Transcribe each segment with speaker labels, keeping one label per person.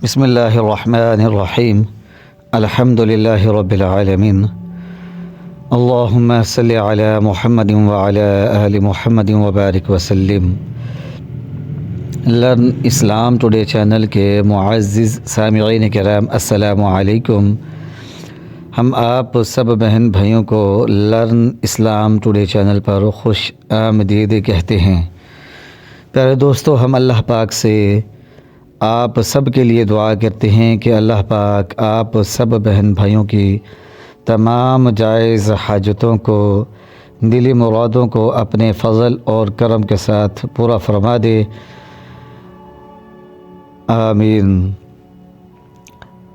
Speaker 1: بسم اللہ الرحمن الرحیم الحمد للہ رب العالمین اللہم صلی علی محمد وعلی آل محمد وبارک وسلم۔ لرن اسلام ٹوڈے چینل کے معزز سامعین کرام، السلام علیکم۔ ہم آپ سب بہن بھائیوں کو لرن اسلام ٹوڈے چینل پر خوش آمدید کہتے ہیں۔ پیارے دوستو، ہم اللہ پاک سے آپ سب کے لیے دعا کرتے ہیں کہ اللہ پاک آپ سب بہن بھائیوں کی تمام جائز حاجتوں کو، دلی مرادوں کو اپنے فضل اور کرم کے ساتھ پورا فرما دے، آمین۔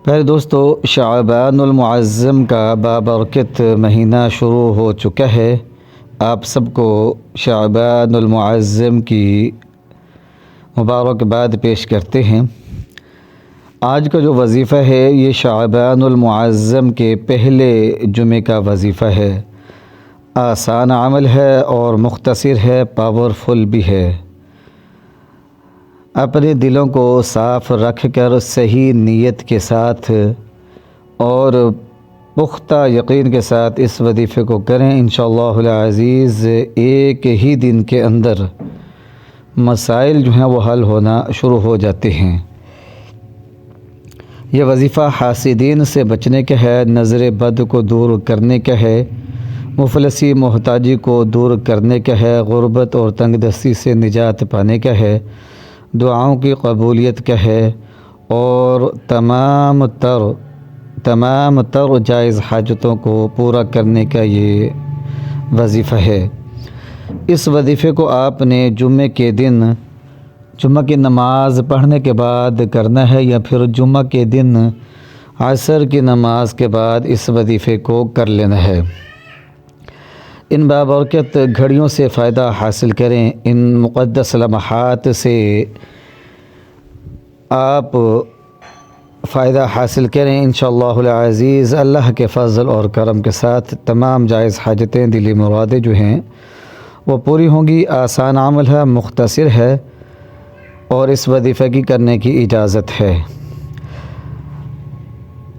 Speaker 1: پہلے دوستو، شعبان المعظم کا بابرکت مہینہ شروع ہو چکا ہے۔ آپ سب کو شعبان المعظم کی مبارکباد پیش کرتے ہیں۔ آج کا جو وظیفہ ہے یہ شعبان المعظم کے پہلے جمعے کا وظیفہ ہے۔ آسان عمل ہے اور مختصر ہے، پاورفل بھی ہے۔ اپنے دلوں کو صاف رکھ کر صحیح نیت کے ساتھ اور پختہ یقین کے ساتھ اس وظیفے کو کریں، انشاءاللہ العزیز ایک ہی دن کے اندر مسائل جو ہیں وہ حل ہونا شروع ہو جاتے ہیں۔ یہ وظیفہ حاسدین سے بچنے کا ہے، نظر بد کو دور کرنے کا ہے، مفلسی محتاجی کو دور کرنے کا ہے، غربت اور تنگ دستی سے نجات پانے کا ہے، دعاؤں کی قبولیت کا ہے، اور تمام تر جائز حاجتوں کو پورا کرنے کا یہ وظیفہ ہے۔ اس وظیفے کو آپ نے جمعہ کے دن جمعہ کی نماز پڑھنے کے بعد کرنا ہے، یا پھر جمعہ کے دن عصر کی نماز کے بعد اس وظیفے کو کر لینا ہے۔ ان بابرکت گھڑیوں سے فائدہ حاصل کریں، ان مقدس لمحات سے آپ فائدہ حاصل کریں، انشاءاللہ العزیز اللہ کے فضل اور کرم کے ساتھ تمام جائز حاجتیں، دلی مرادیں جو ہیں وہ پوری ہوں گی۔ آسان عمل ہے، مختصر ہے، اور اس وظیفے کی کرنے کی اجازت ہے۔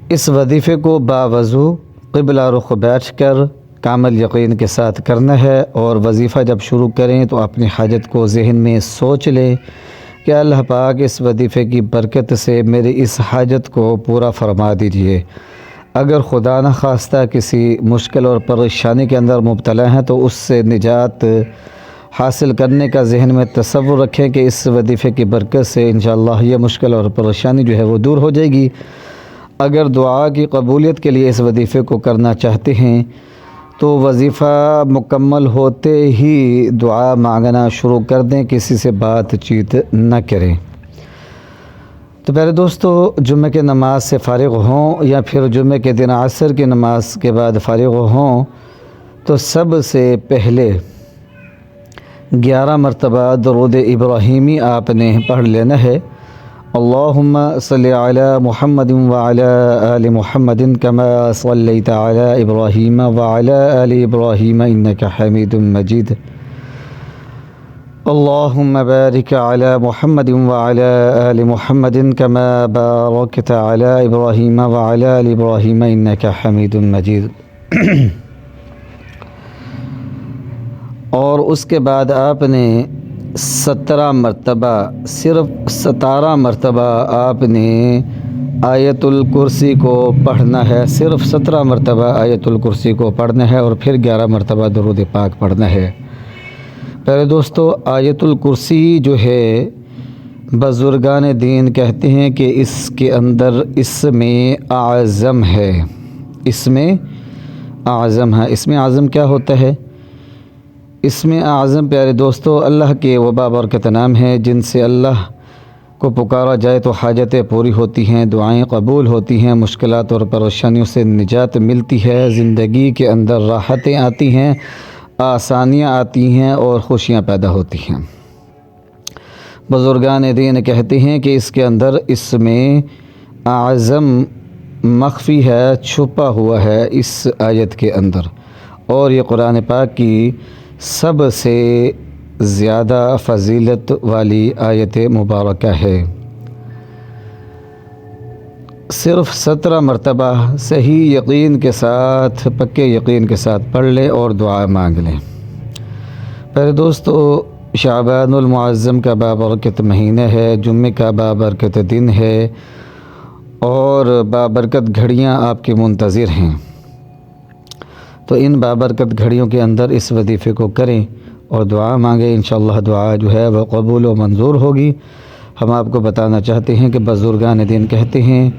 Speaker 1: اس وظیفے کو باوضو قبلہ رخ بیٹھ کر کامل یقین کے ساتھ کرنا ہے، اور وظیفہ جب شروع کریں تو اپنی حاجت کو ذہن میں سوچ لیں کہ اللہ پاک اس وظیفے کی برکت سے میری اس حاجت کو پورا فرما دیجئے۔ اگر خدا نخواستہ کسی مشکل اور پریشانی کے اندر مبتلا ہیں تو اس سے نجات حاصل کرنے کا ذہن میں تصور رکھیں کہ اس وظیفے کی برکت سے انشاءاللہ یہ مشکل اور پریشانی جو ہے وہ دور ہو جائے گی۔ اگر دعا کی قبولیت کے لیے اس وظیفے کو کرنا چاہتے ہیں تو وظیفہ مکمل ہوتے ہی دعا مانگنا شروع کر دیں، کسی سے بات چیت نہ کریں۔ تو پیارے دوستو، جمعہ کی نماز سے فارغ ہوں یا پھر جمعہ کے دن عصر کی نماز کے بعد فارغ ہوں تو سب سے پہلے 11 مرتبہ درود ابراہیمی آپ نے پڑھ لینا ہے۔ اللہم صلی علی محمد وعلی آل محمد کما صلیت علی ابراہیم وعلی آل ابراہیم انک حمید مجید۔ اللہم بارک علی محمد وعلی آل محمد کما بارکت علی ابراہیم وعلی آل ابراہیم انک حمید مجید۔ اور اس کے بعد آپ نے 17 مرتبہ، صرف 17 مرتبہ آپ نے آیت الکرسی کو پڑھنا ہے، صرف 17 مرتبہ آیت الکرسی کو پڑھنا ہے، اور پھر 11 مرتبہ درود پاک پڑھنا ہے۔ پہلے دوستو، آیت الکرسی جو ہے بزرگان دین کہتے ہیں کہ اس کے اندر اسم اعظم ہے، اسم اعظم ہے۔ اسم اعظم کیا ہوتا ہے؟ اسم اعظم پیارے دوستو اللہ کے وہ بابرکت نام ہیں جن سے اللہ کو پکارا جائے تو حاجتیں پوری ہوتی ہیں، دعائیں قبول ہوتی ہیں، مشکلات اور پریشانیوں سے نجات ملتی ہے، زندگی کے اندر راحتیں آتی ہیں، آسانیاں آتی ہیں اور خوشیاں پیدا ہوتی ہیں۔ بزرگان دین کہتے ہیں کہ اس کے اندر اسم اعظم مخفی ہے، چھپا ہوا ہے اس آیت کے اندر، اور یہ قرآن پاک کی سب سے زیادہ فضیلت والی آیت مبارکہ ہے۔ صرف 17 مرتبہ صحیح یقین کے ساتھ، پکے یقین کے ساتھ پڑھ لیں اور دعا مانگ لیں۔ پہلے دوستو، شعبان المعظم کا بابرکت مہینہ ہے، جمعے کا بابرکت دن ہے اور بابرکت گھڑیاں آپ کے منتظر ہیں، تو ان بابرکت گھڑیوں کے اندر اس وظیفے کو کریں اور دعا مانگیں۔ انشاءاللہ دعا جو ہے وہ قبول و منظور ہوگی۔ ہم آپ کو بتانا چاہتے ہیں کہ بزرگان دین کہتے ہیں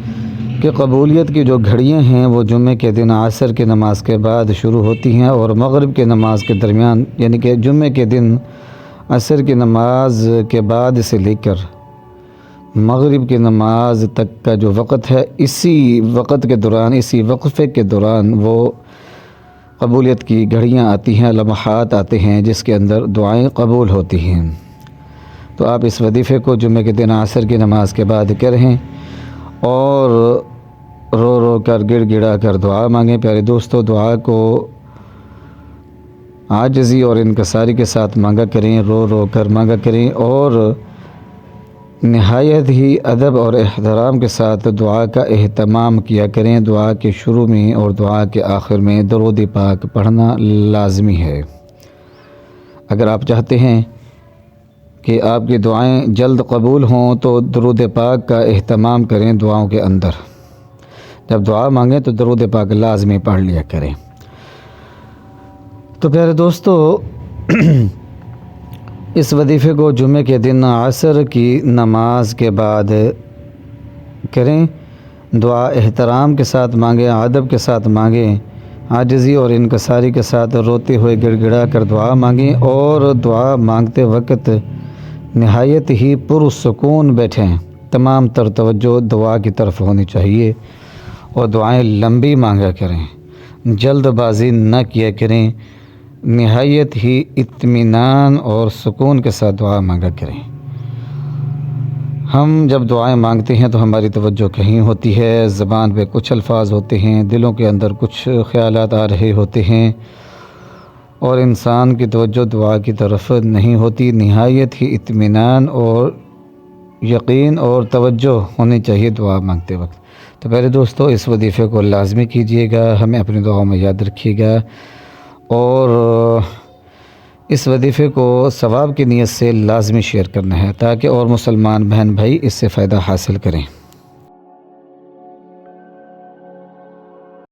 Speaker 1: کہ قبولیت کی جو گھڑیاں ہیں وہ جمعے کے دن عصر کی نماز کے بعد شروع ہوتی ہیں اور مغرب کے نماز کے درمیان، یعنی کہ جمعے کے دن عصر کی نماز کے بعد سے لے کر مغرب کی نماز تک کا جو وقت ہے، اسی وقت کے دوران، اسی وقفے کے دوران وہ قبولیت کی گھڑیاں آتی ہیں، لمحات آتے ہیں جس کے اندر دعائیں قبول ہوتی ہیں۔ تو آپ اس وظیفے کو جمعے کے دن عصر کی نماز کے بعد کریں اور رو رو کر، گڑ گڑا کر دعا مانگیں۔ پیارے دوستو، دعا کو عاجزی اور انکساری کے ساتھ مانگا کریں، رو رو کر مانگا کریں اور نہایت ہی ادب اور احترام کے ساتھ دعا کا اہتمام کیا کریں۔ دعا کے شروع میں اور دعا کے آخر میں درود پاک پڑھنا لازمی ہے۔ اگر آپ چاہتے ہیں کہ آپ کی دعائیں جلد قبول ہوں تو درود پاک کا اہتمام کریں۔ دعاؤں کے اندر جب دعا مانگیں تو درود پاک لازمی پڑھ لیا کریں۔ تو پیارے دوستو، اس وظیفے کو جمعے کے دن عصر کی نماز کے بعد کریں۔ دعا احترام کے ساتھ مانگیں، ادب کے ساتھ مانگیں، عاجزی اور انکساری کے ساتھ روتے ہوئے گڑ گڑا کر دعا مانگیں اور دعا مانگتے وقت نہایت ہی پرسکون بیٹھیں۔ تمام تر توجہ دعا کی طرف ہونی چاہیے اور دعائیں لمبی مانگا کریں، جلد بازی نہ کیا کریں، نہایت ہی اطمینان اور سکون کے ساتھ دعا مانگا کریں۔ ہم جب دعائیں مانگتے ہیں تو ہماری توجہ کہیں ہوتی ہے، زبان پہ کچھ الفاظ ہوتے ہیں، دلوں کے اندر کچھ خیالات آ رہے ہوتے ہیں اور انسان کی توجہ دعا کی طرف نہیں ہوتی۔ نہایت ہی اطمینان اور یقین اور توجہ ہونی چاہیے دعا مانگتے وقت۔ تو پہلے دوستو، اس وظیفے کو لازمی کیجیے گا، ہمیں اپنی دعاؤں میں یاد رکھیے گا اور اس وظیفے کو ثواب کی نیت سے لازمی شیئر کرنا ہے تاکہ اور مسلمان بہن بھائی اس سے فائدہ حاصل کریں۔